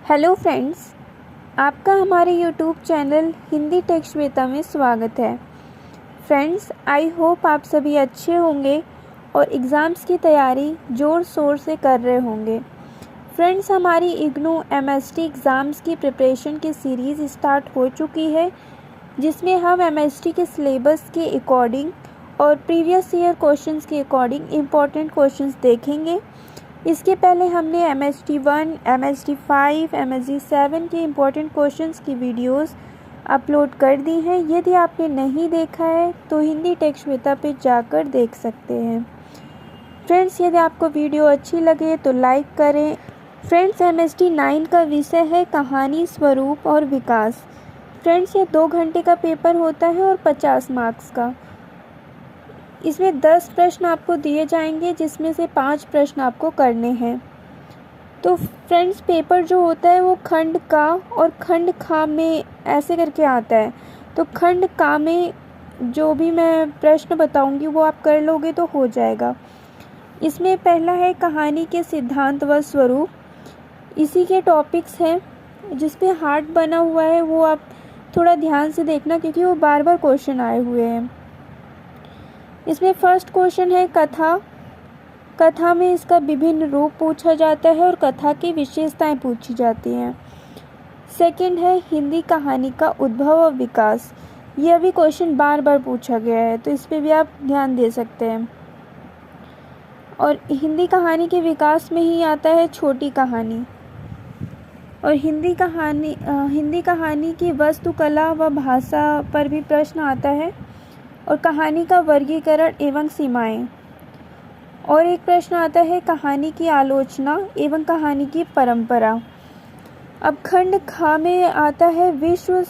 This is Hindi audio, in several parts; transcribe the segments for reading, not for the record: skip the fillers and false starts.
हेलो फ्रेंड्स, आपका हमारे YouTube channel Hindi tech Shweta में स्वागत है। फ्रेंड्स, आई होप आप सभी अच्छे होंगे और एग्ज़ाम्स की तैयारी ज़ोर शोर से कर रहे होंगे। फ्रेंड्स, हमारी इग्नू एमएसटी एग्ज़ाम्स की प्रिपरेशन की सीरीज़ स्टार्ट हो चुकी है, जिसमें हम एमएसटी के सिलेबस के अकॉर्डिंग और प्रीवियस ईयर क्वेश्चंस के अकॉर्डिंग इम्पॉर्टेंट क्वेश्चंस देखेंगे। इसके पहले हमने MST 1, MST 5, MST 7 के इम्पोर्टेंट क्वेश्चंस की वीडियोस अपलोड कर दी हैं। यदि आपने नहीं देखा है तो हिंदी टेक श्वेता पे जाकर देख सकते हैं। फ्रेंड्स, यदि आपको वीडियो अच्छी लगे तो लाइक करें। फ्रेंड्स, MST 9 का विषय है कहानी, स्वरूप और विकास। फ्रेंड्स, ये 2 घंटे का पेपर होता है और 50 मार्क्स का। इसमें 10 प्रश्न आपको दिए जाएंगे, जिसमें से 5 प्रश्न आपको करने हैं। तो फ्रेंड्स, पेपर जो होता है वो खंड का और खंड खा में ऐसे करके आता है। तो खंड का में जो भी मैं प्रश्न बताऊंगी वो आप कर लोगे तो हो जाएगा। इसमें पहला है कहानी के सिद्धांत व स्वरूप। इसी के टॉपिक्स हैं, जिस पे हार्ट बना हुआ है वो आप थोड़ा ध्यान से देखना, क्योंकि वो बार बार क्वेश्चन आए हुए हैं। इसमें फर्स्ट क्वेश्चन है कथा। कथा में इसका विभिन्न रूप पूछा जाता है और कथा की विशेषताएं पूछी जाती हैं। सेकंड है हिंदी कहानी का उद्भव और विकास। यह भी क्वेश्चन बार बार पूछा गया है, तो इस पे भी आप ध्यान दे सकते हैं। और हिंदी कहानी के विकास में ही आता है छोटी कहानी। और हिंदी कहानी की वस्तुकला व भाषा पर भी प्रश्न आता है, और कहानी का वर्गीकरण एवं सीमाएं। और एक प्रश्न आता है कहानी की आलोचना एवं कहानी की परंपरा। अब खंड खा में आता है विश्व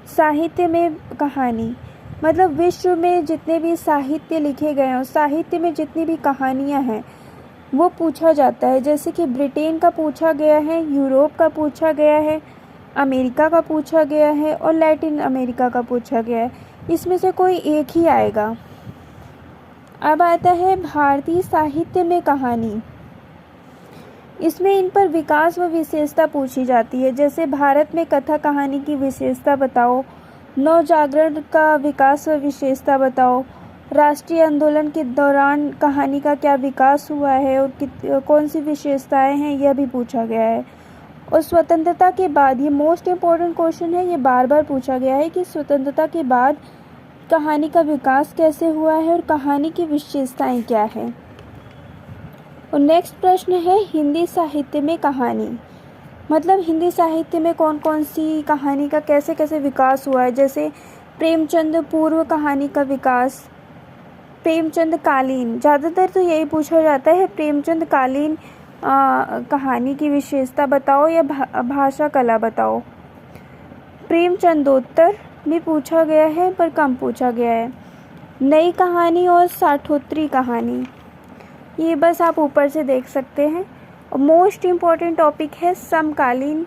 साहित्य में कहानी, मतलब विश्व में जितने भी साहित्य लिखे गए हैं, साहित्य में जितनी भी कहानियां हैं वो पूछा जाता है। जैसे कि ब्रिटेन का पूछा गया है, यूरोप का पूछा गया है, अमेरिका का पूछा गया है और लैटिन अमेरिका का पूछा गया है। इसमें से कोई एक ही आएगा। अब आता है भारतीय साहित्य में कहानी। इसमें इन पर विकास व विशेषता पूछी जाती है। जैसे भारत में कथा कहानी की विशेषता बताओ, नवजागरण का विकास व विशेषता बताओ, राष्ट्रीय आंदोलन के दौरान कहानी का क्या विकास हुआ है और कौन सी विशेषताएं हैं, यह भी पूछा गया है। और स्वतंत्रता के बाद, ये मोस्ट इम्पॉर्टेंट क्वेश्चन है, ये बार बार पूछा गया है कि स्वतंत्रता के बाद कहानी का विकास कैसे हुआ है और कहानी की विशेषताएं क्या है। और नेक्स्ट प्रश्न है हिंदी साहित्य में कहानी, मतलब हिंदी साहित्य में कौन कौन सी कहानी का कैसे कैसे विकास हुआ है। जैसे प्रेमचंद पूर्व कहानी का विकास, प्रेमचंद कालीन, ज़्यादातर तो यही पूछा जाता है, प्रेमचंद कालीन कहानी की विशेषता बताओ या भाषा कला बताओ। प्रेमचंदोत्तर भी पूछा गया है पर कम पूछा गया है। नई कहानी और साठोत्तरी कहानी, ये बस आप ऊपर से देख सकते हैं। और मोस्ट इम्पॉर्टेंट टॉपिक है समकालीन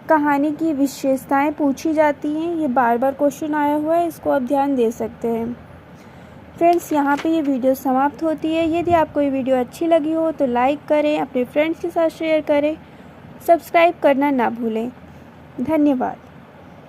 कहानी की विशेषताएं पूछी जाती हैं। ये बार बार क्वेश्चन आया हुआ है, इसको आप ध्यान दे सकते हैं। फ्रेंड्स, यहाँ पे ये वीडियो समाप्त होती है। यदि आपको ये वीडियो अच्छी लगी हो तो लाइक करें, अपने फ्रेंड्स के साथ शेयर करें, सब्सक्राइब करना ना भूलें। धन्यवाद।